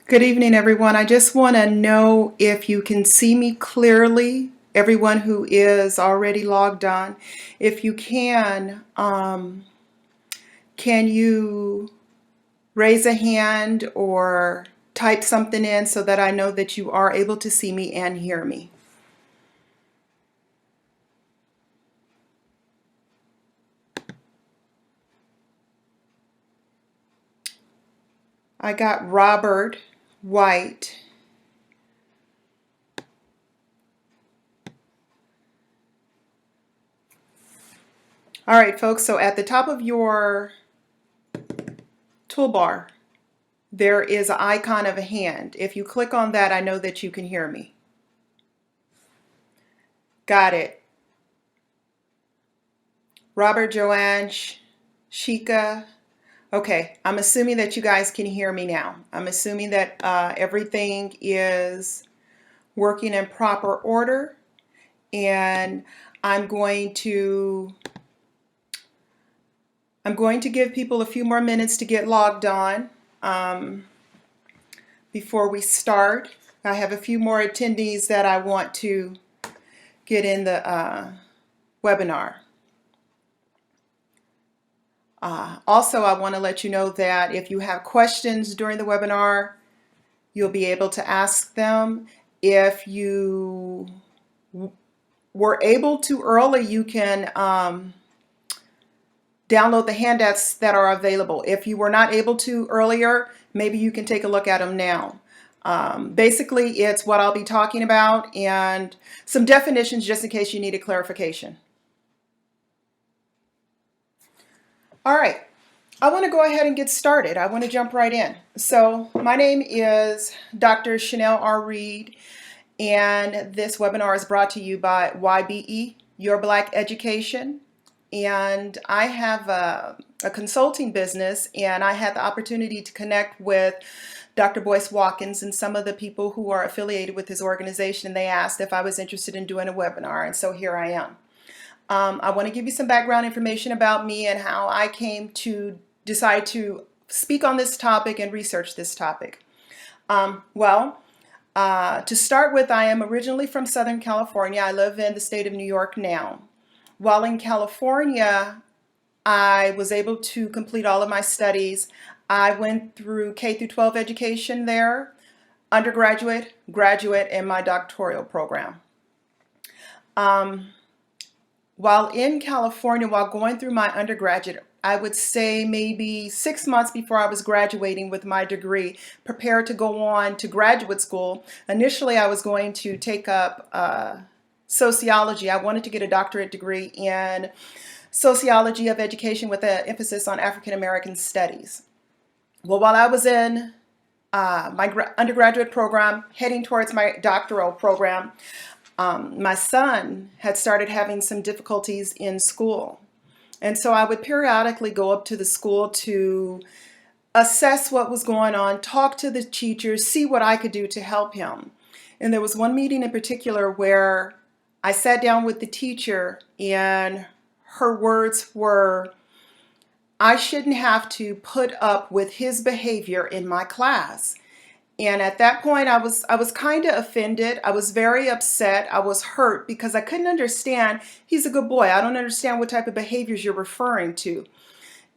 Good evening, everyone. I just want to know if you can see me clearly, everyone who is already logged on. If you can you raise a hand or type something in so that I know that you are able to see me and hear me? I got Robert White. All right, folks, so at the top of your toolbar, there is an icon of a hand. If you click on that, I know that you can hear me. Got it. Robert, Joanne, Shika. Okay, I'm assuming that you guys can hear me now. I'm assuming that everything is working in proper order, and I'm going to give people a few more minutes to get logged on before we start. I have a few more attendees that I want to get in the webinar. Also, I want to let you know that if you have questions during the webinar, you'll be able to ask them. If you were able to early, you can download the handouts that are available. If you were not able to earlier, maybe you can take a look at them now. Basically, it's what I'll be talking about and some definitions just in case you need a clarification. All right, I want to go ahead and get started. I want to jump right in. So my name is Dr. Chanel R. Reed, and this webinar is brought to you by YBE, Your Black Education. And I have a consulting business, and I had the opportunity to connect with Dr. Boyce Watkins and some of the people who are affiliated with his organization, and they asked if I was interested in doing a webinar, and so here I am. I want to give you some background information about me and how I came to decide to speak on this topic and research this topic. To start with, I am originally from Southern California. I live in the state of New York now. While in California, I was able to complete all of my studies. I went through K through 12 education there, undergraduate, graduate, and my doctoral program. While in California, while going through my undergraduate, I would say maybe 6 months before I was graduating with my degree, prepared to go on to graduate school. Initially, I was going to take up sociology. I wanted to get a doctorate degree in sociology of education with an emphasis on African American studies. Well, while I was in my undergraduate program, heading towards my doctoral program, my son had started having some difficulties in school. And so I would periodically go up to the school to assess what was going on, talk to the teachers, see what I could do to help him. And there was one meeting in particular where I sat down with the teacher, and her words were, I shouldn't have to put up with his behavior in my class. And at that point, I was kind of offended. I was very upset. I was hurt because I couldn't understand. He's a good boy. I don't understand what type of behaviors you're referring to.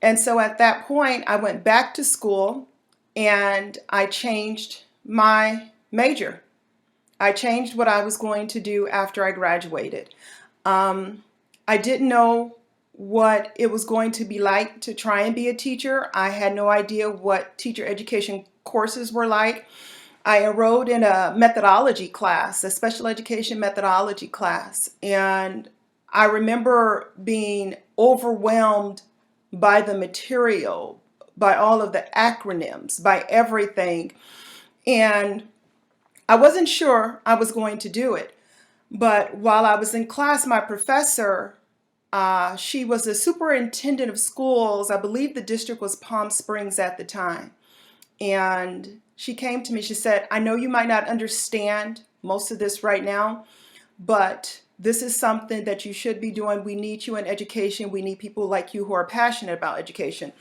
And so at that point, I went back to school and I changed my major. I changed what I was going to do after I graduated. I didn't know what it was going to be like to try and be a teacher. I had no idea what teacher education courses were like. I enrolled in a methodology class, a special education methodology class, and I remember being overwhelmed by the material, by all of the acronyms, by everything, and I wasn't sure I was going to do it. But while I was in class, my professor, she was the superintendent of schools. I believe the district was Palm Springs at the time. And she came to me, she said, I know you might not understand most of this right now, but this is something that you should be doing. We need you in education. We need people like you who are passionate about education.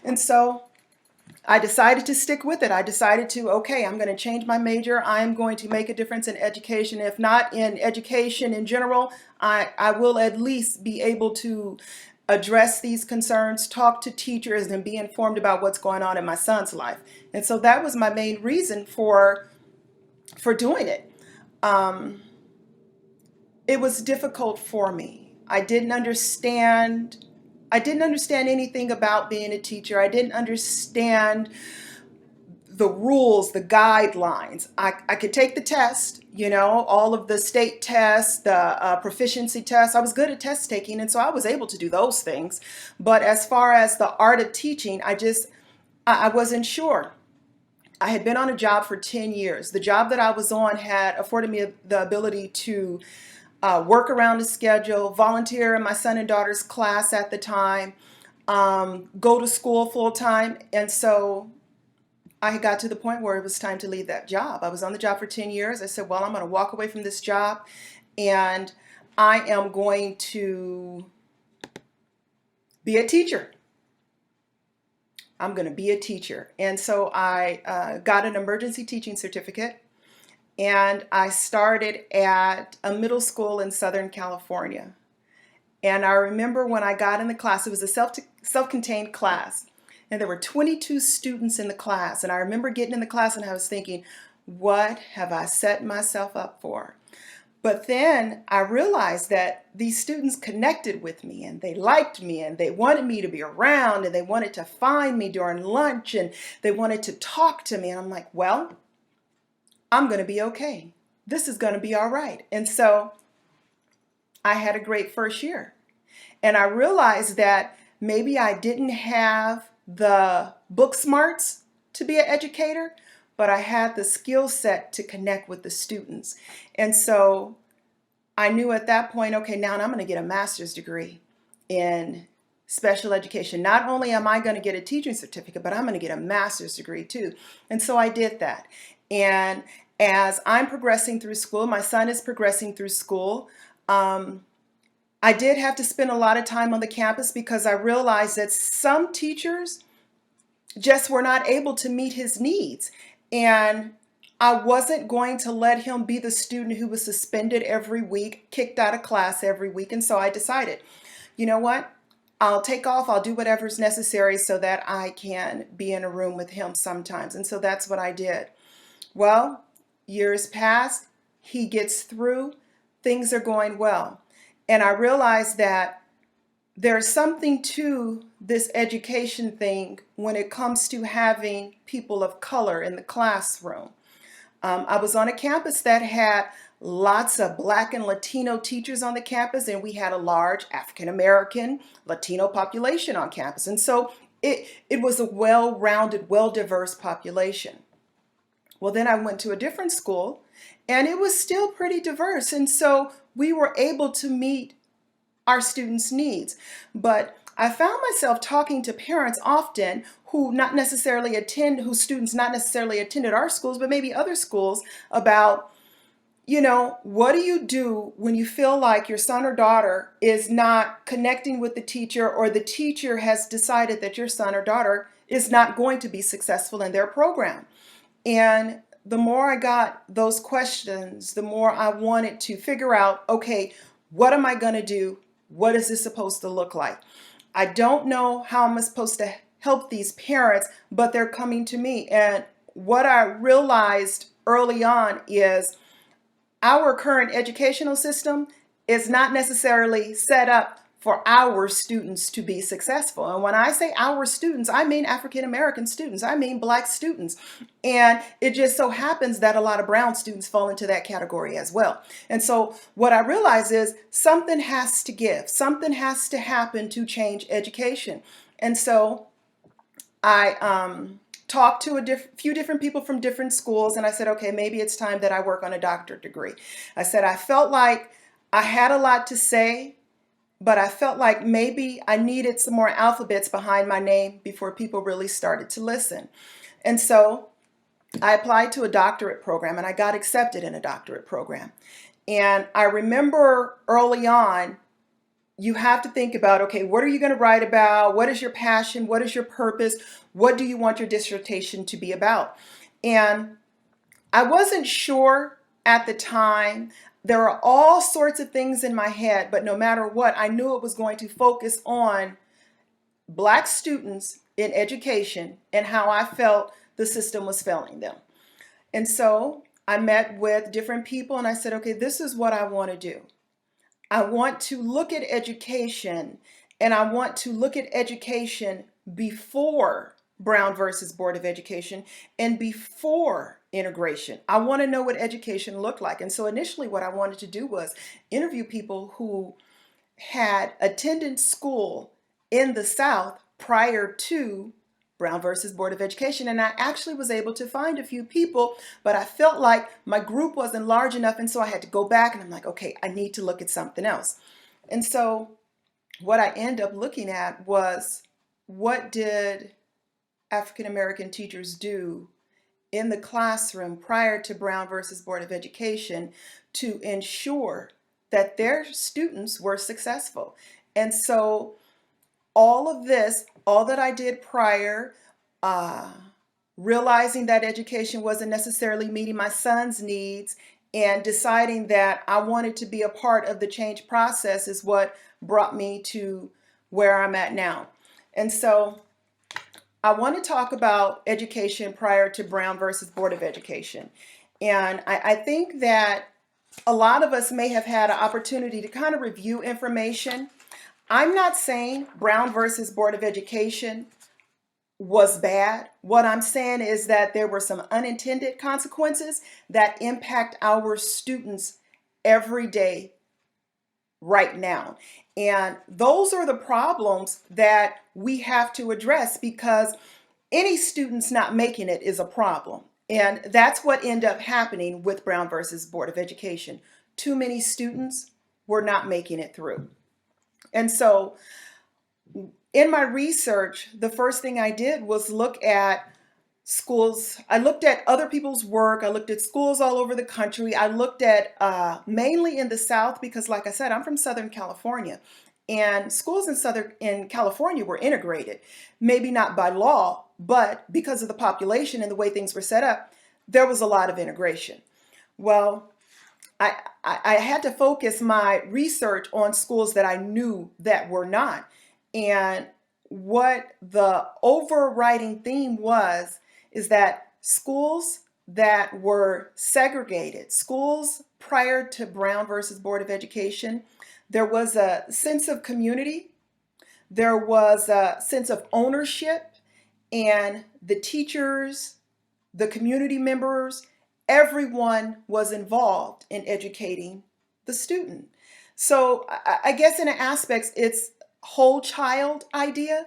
And so I decided to stick with it. I decided to, okay, I'm going to change my major. I'm going to make a difference in education. If not in education in general, I will at least be able to address these concerns, talk to teachers, and be informed about what's going on in my son's life. And so that was my main reason for doing it. It was difficult for me. I didn't understand anything about being a teacher. I didn't understand the rules, the guidelines. I could take the test, all of the state tests, the proficiency tests. I was good at test taking, and so I was able to do those things. But as far as the art of teaching, I wasn't sure. I had been on a job for 10 years. The job that I was on had afforded me the ability to work around the schedule, volunteer in my son and daughter's class at the time, go to school full time. And so I got to the point where it was time to leave that job. I was on the job for 10 years. I said, well, I'm going to walk away from this job and I am going to be a teacher. I'm going to be a teacher. And so I got an emergency teaching certificate and I started at a middle school in Southern California. And I remember when I got in the class, it was a self-contained class. And there were 22 students in the class. And I remember getting in the class and I was thinking, what have I set myself up for? But then I realized that these students connected with me and they liked me and they wanted me to be around and they wanted to find me during lunch and they wanted to talk to me. And I'm like, well, I'm going to be okay. This is going to be all right. And so I had a great first year. And I realized that maybe I didn't have the book smarts to be an educator, but I had the skill set to connect with the students. And so I knew at that point, okay, now I'm going to get a master's degree in special education. Not only am I going to get a teaching certificate, but I'm going to get a master's degree too. And so I did that. And as I'm progressing through school, my son is progressing through school, I did have to spend a lot of time on the campus because I realized that some teachers just were not able to meet his needs. And I wasn't going to let him be the student who was suspended every week, kicked out of class every week. And so I decided, you know what? I'll take off, I'll do whatever's necessary so that I can be in a room with him sometimes. And so that's what I did. Well, years pass, he gets through, things are going well. And I realized that there's something to this education thing when it comes to having people of color in the classroom. I was on a campus that had lots of Black and Latino teachers on the campus, and we had a large African American Latino population on campus. And so it was a well-rounded, well-diverse population. Well, then I went to a different school, and it was still pretty diverse. And so we were able to meet our students' needs. But I found myself talking to parents often whose students not necessarily attended our schools, but maybe other schools about, what do you do when you feel like your son or daughter is not connecting with the teacher, or the teacher has decided that your son or daughter is not going to be successful in their program? And the more I got those questions, the more I wanted to figure out, okay, what am I going to do? What is this supposed to look like? I don't know how I'm supposed to help these parents, but they're coming to me. And what I realized early on is our current educational system is not necessarily set up for our students to be successful. And when I say our students, I mean African American students, I mean Black students. And it just so happens that a lot of brown students fall into that category as well. And so what I realize is something has to give, something has to happen to change education. And so I talked to few different people from different schools, and I said, okay, maybe it's time that I work on a doctorate degree. I said, I felt like I had a lot to say, but I felt like maybe I needed some more alphabets behind my name before people really started to listen. And so I applied to a doctorate program and I got accepted in a doctorate program. And I remember early on you have to think about, okay, what are you going to write about? What is your passion? What is your purpose? What do you want your dissertation to be about? And I wasn't sure at the time. There are all sorts of things in my head, but no matter what, I knew it was going to focus on Black students in education and how I felt the system was failing them. And so I met with different people and I said, okay, this is what I want to do. I want to look at education, and I want to look at education before Brown versus Board of Education and before integration. I want to know what education looked like. And so initially what I wanted to do was interview people who had attended school in the South prior to Brown versus Board of Education. And I actually was able to find a few people, but I felt like my group wasn't large enough. And so I had to go back and I'm like, okay, I need to look at something else. And so what I ended up looking at was, what did African American teachers do in the classroom prior to Brown versus Board of Education to ensure that their students were successful? And so all of this, all that I did prior, uh, realizing that education wasn't necessarily meeting my son's needs, and deciding that I wanted to be a part of the change process is what brought me to where I'm at now. And so I want to talk about education prior to Brown versus Board of Education. And I think that a lot of us may have had an opportunity to kind of review information. I'm not saying Brown versus Board of Education was bad. What I'm saying is that there were some unintended consequences that impact our students every day right now. And those are the problems that we have to address, because any students not making it is a problem. And that's what ended up happening with Brown versus Board of Education. Too many students were not making it through. And so in my research, the first thing I did was look at schools. I looked at other people's work. I looked at schools all over the country. I looked at mainly in the South, because like I said, I'm from Southern California, and schools in California were integrated, maybe not by law, but because of the population and the way things were set up, there was a lot of integration. Well, I had to focus my research on schools that I knew that were not. And what the overriding theme was is that schools that were segregated, schools prior to Brown versus Board of Education, there was a sense of community, there was a sense of ownership, and the teachers, the community members, everyone was involved in educating the student. So I guess in aspects, it's whole child idea.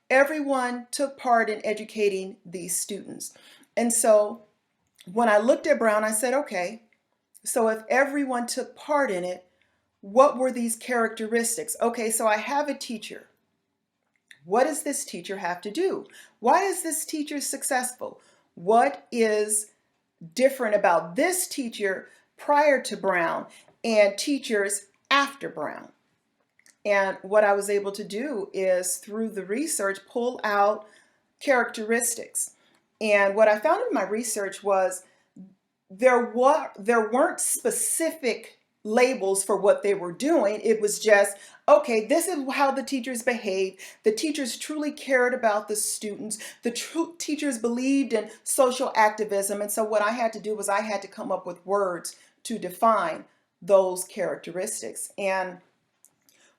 Everyone took part in educating these students. And so when I looked at Brown, I said, okay, so if everyone took part in it, what were these characteristics? Okay, so I have a teacher. What does this teacher have to do? Why is this teacher successful? What is different about this teacher prior to Brown and teachers after Brown? And what I was able to do is, through the research, pull out characteristics. And what I found in my research was there weren't specific labels for what they were doing. It was just, okay, this is how the teachers behaved. The teachers truly cared about the students. The teachers believed in social activism. And so what I had to do was I had to come up with words to define those characteristics. And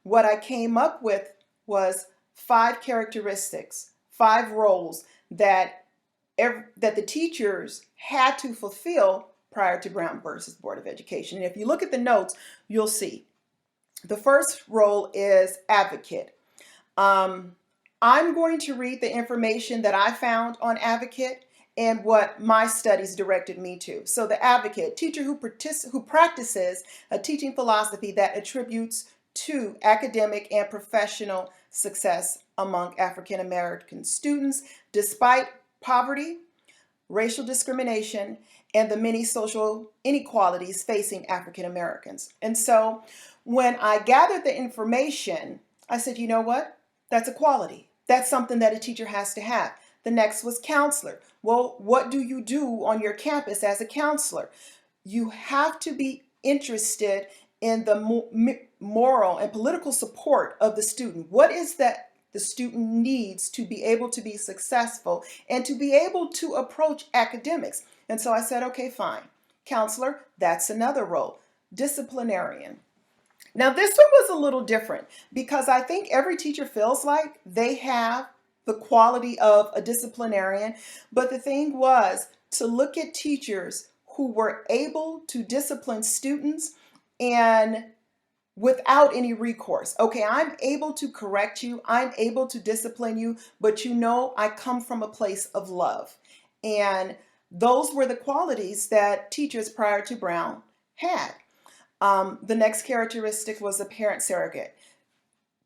what I came up with was 5 characteristics, 5 roles that the teachers had to fulfill prior to Brown versus Board of Education. And if you look at the notes, you'll see. The first role is advocate. I'm going to read the information that I found on advocate and what my studies directed me to. So the advocate, teacher who practices a teaching philosophy that attributes to academic and professional success among African American students, despite poverty, racial discrimination, and the many social inequalities facing African Americans. And so When I gathered the information, I said, you know what? That's a quality. That's something that a teacher has to have. The next was counselor. Well, what do you do on your campus as a counselor? You have to be interested in the moral and political support of the student. What is that the student needs to be able to be successful and to be able to approach academics? And so I said, okay, fine. Counselor, that's another role. Disciplinarian. Now, this one was a little different because I think every teacher feels like they have the quality of a disciplinarian. But the thing was to look at teachers who were able to discipline students and without any recourse. Okay, I'm able to correct you, I'm able to discipline you, but you know, I come from a place of love. And those were the qualities that teachers prior to Brown had. The next characteristic was a parent surrogate.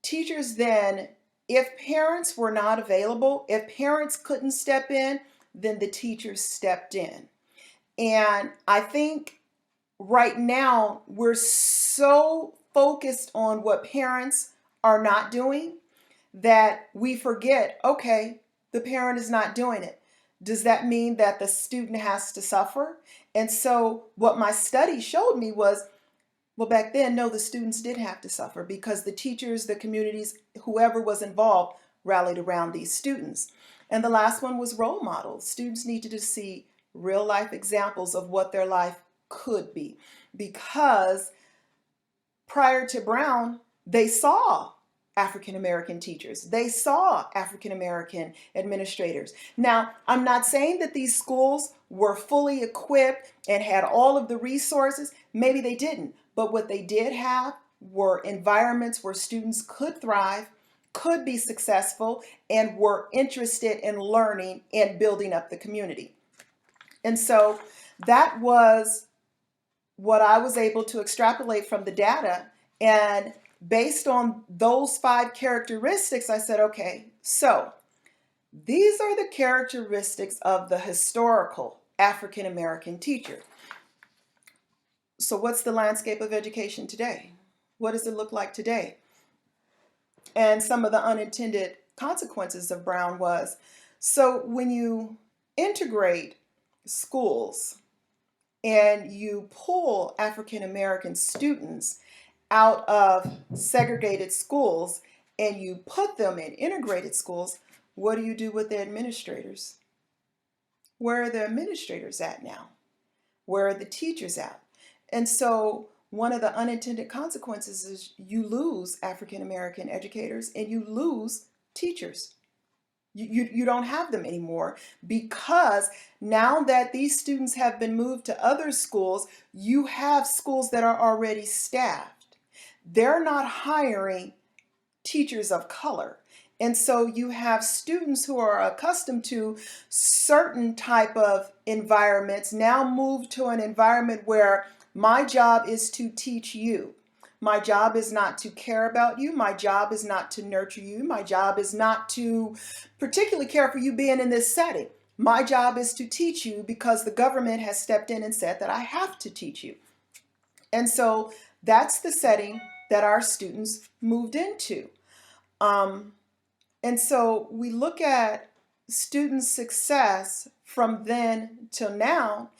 Teachers then, if parents were not available, if parents couldn't step in, then the teachers stepped in. And I think right now we're so focused on what parents are not doing that we forget, okay, the parent is not doing it. Does that mean that the student has to suffer? And so what my study showed me was, well, back then, no, the students did have to suffer because the teachers, the communities, whoever was involved rallied around these students. And the last one was role models. Students needed to see real life examples of what their life could be, because prior to Brown, they saw African American teachers. They saw African American administrators. Now, I'm not saying that these schools were fully equipped and had all of the resources. Maybe they didn't. But what they did have were environments where students could thrive, could be successful, and were interested in learning and building up the community. And so that was what I was able to extrapolate from the data. And based on those 5 characteristics, I said, okay, so these are the characteristics of the historical African American teacher. So what's the landscape of education today? What does it look like today? And some of the unintended consequences of Brown was, so when you integrate schools and you pull African American students out of segregated schools and you put them in integrated schools, what do you do with the administrators? Where are the administrators at now? Where are the teachers at? And so one of the unintended consequences is you lose African American educators and you lose teachers. You don't have them anymore because now that these students have been moved to other schools, you have schools that are already staffed. They're not hiring teachers of color. And so you have students who are accustomed to certain type of environments now move to an environment where my job is to teach you. My job is not to care about you. My job is not to nurture you. My job is not to particularly care for you being in this setting. My job is to teach you because the government has stepped in and said that I have to teach you. And so that's the setting that our students moved into. And so we look at student success from then till now.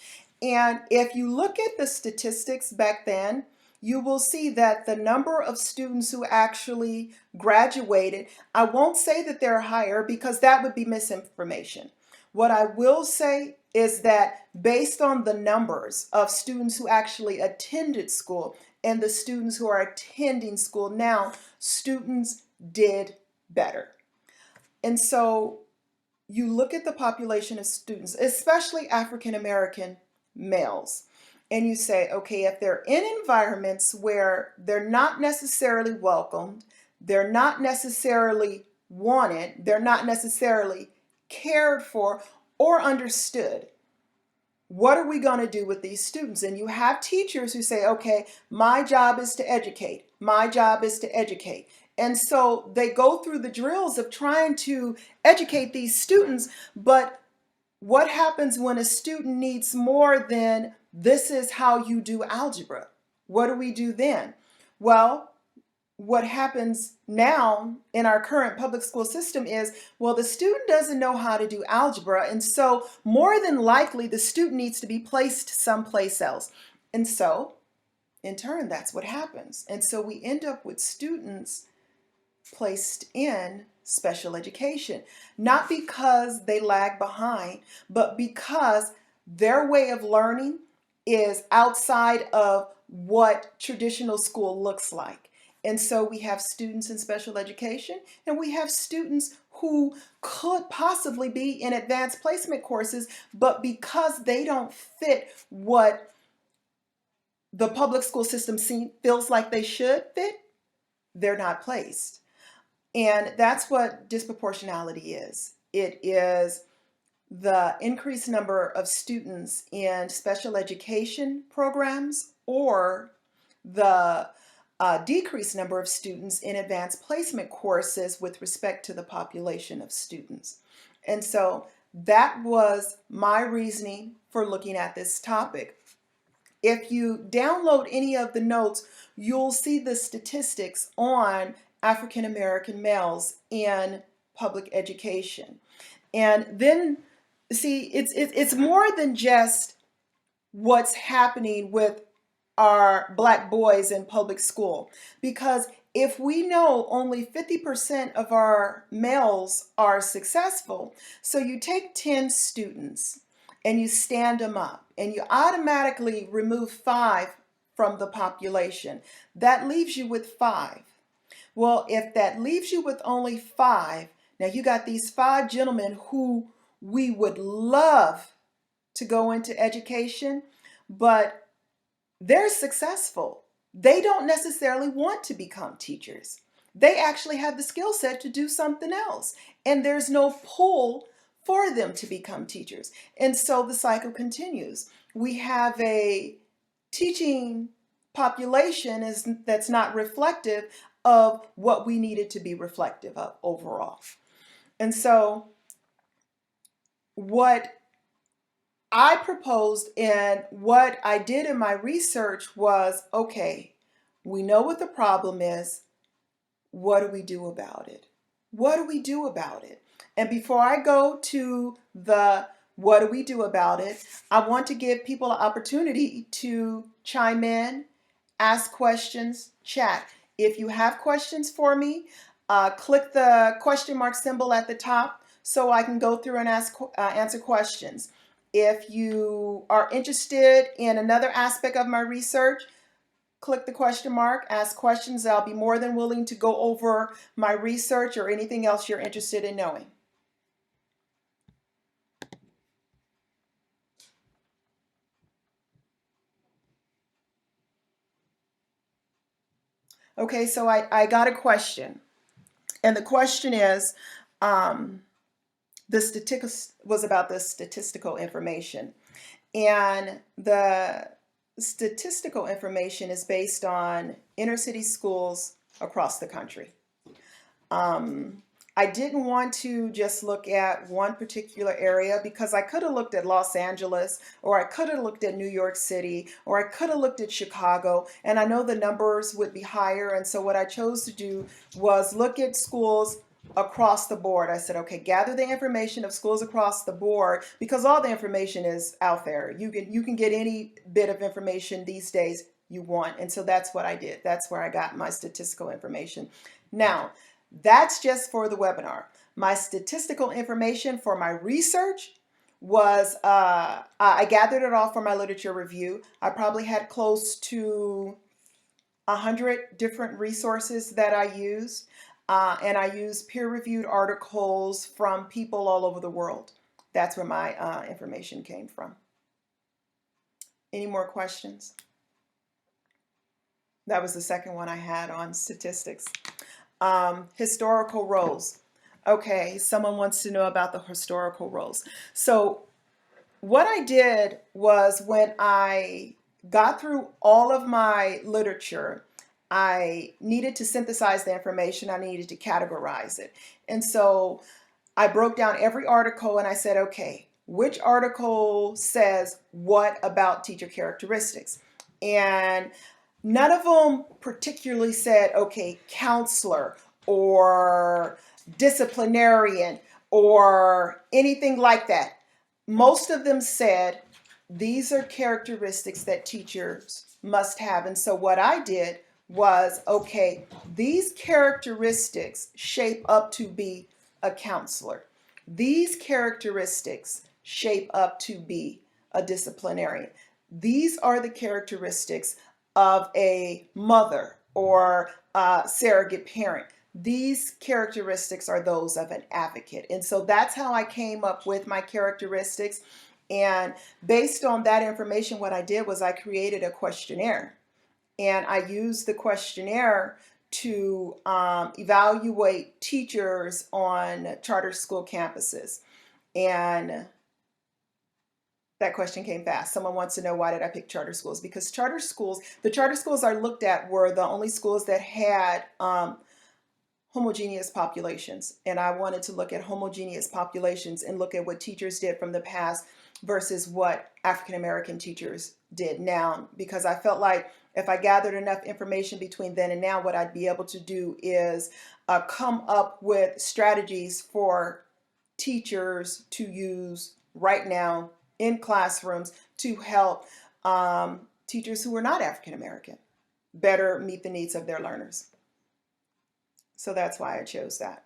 And if you look at the statistics back then, you will see that the number of students who actually graduated, I won't say that they're higher because that would be misinformation. What I will say is that based on the numbers of students who actually attended school and the students who are attending school now, students did better. And so you look at the population of students, especially African American males, and you say, okay, if they're in environments where they're not necessarily welcomed, they're not necessarily wanted, they're not necessarily cared for or understood, what are we going to do with these students? And you have teachers who say, okay, my job is to educate. My job is to educate. And so they go through the drills of trying to educate these students, but what happens when a student needs more than this is how you do algebra? What do we do then? Well, what happens now in our current public school system is, well, the student doesn't know how to do algebra, and so more than likely the student needs to be placed someplace else. And so, in turn, that's what happens. And so we end up with students placed in special education, not because they lag behind, but because their way of learning is outside of what traditional school looks like. And so we have students in special education, and we have students who could possibly be in advanced placement courses, but because they don't fit what the public school system feels like they should fit, they're not placed. And that's what disproportionality is. It is the increased number of students in special education programs, or the decreased number of students in advanced placement courses with respect to the population of students. And so that was my reasoning for looking at this topic. If you download any of the notes, you'll see the statistics on African American males in public education. And then, see, it's more than just what's happening with our Black boys in public school. Because if we know only 50% of our males are successful, so you take 10 students and you stand them up and you automatically remove 5 from the population, that leaves you with 5. Well, if that leaves you with only 5, now you got these 5 gentlemen who we would love to go into education, but they're successful. They don't necessarily want to become teachers. They actually have the skill set to do something else, and there's no pull for them to become teachers. And so the cycle continues. We have a teaching population that's not reflective of what we needed to be reflective of overall. And so what I proposed and what I did in my research was, okay, we know what the problem is. What do we do about it? What do we do about it? And before I go to the what do we do about it, I want to give people an opportunity to chime in, ask questions, chat. If you have questions for me, click the question mark symbol at the top so I can go through and answer questions. If you are interested in another aspect of my research, click the question mark, ask questions. I'll be more than willing to go over my research or anything else you're interested in knowing. Okay, so I got a question. And the question is, the statistics was about the statistical information. And the statistical information is based on inner city schools across the country. I didn't want to just look at one particular area, because I could have looked at Los Angeles, or I could have looked at New York City, or I could have looked at Chicago, and I know the numbers would be higher. And so what I chose to do was look at schools across the board. I said, okay, gather the information of schools across the board, because all the information is out there. You can get any bit of information these days you want. And so that's what I did. That's where I got my statistical information. Now, that's just for the webinar. My statistical information for my research was, I gathered it all from my literature review. I probably had close to 100 different resources that I used. And I used peer-reviewed articles from people all over the world. That's where my information came from. Any more questions? That was the second one I had on statistics. Historical roles. Okay, someone wants to know about the historical roles. So what I did was, when I got through all of my literature, I needed to synthesize the information. I needed to categorize it. And so I broke down every article and I said, okay, which article says what about teacher characteristics? And None of them particularly said, okay, counselor or disciplinarian or anything like that. Most of them said these are characteristics that teachers must have. And so what I did was, okay, these characteristics shape up to be a counselor. These characteristics shape up to be a disciplinarian. These are the characteristics of a mother or a surrogate parent. These characteristics are those of an advocate. And so that's how I came up with my characteristics. And based on that information, what I did was I created a questionnaire. And I used the questionnaire to evaluate teachers on charter school campuses. And that question came fast. Someone wants to know, why did I pick charter schools? Because the charter schools I looked at were the only schools that had homogeneous populations. And I wanted to look at homogeneous populations and look at what teachers did from the past versus what African American teachers did now. Because I felt like if I gathered enough information between then and now, what I'd be able to do is come up with strategies for teachers to use right now in classrooms to help teachers who are not African American better meet the needs of their learners. So that's why I chose that.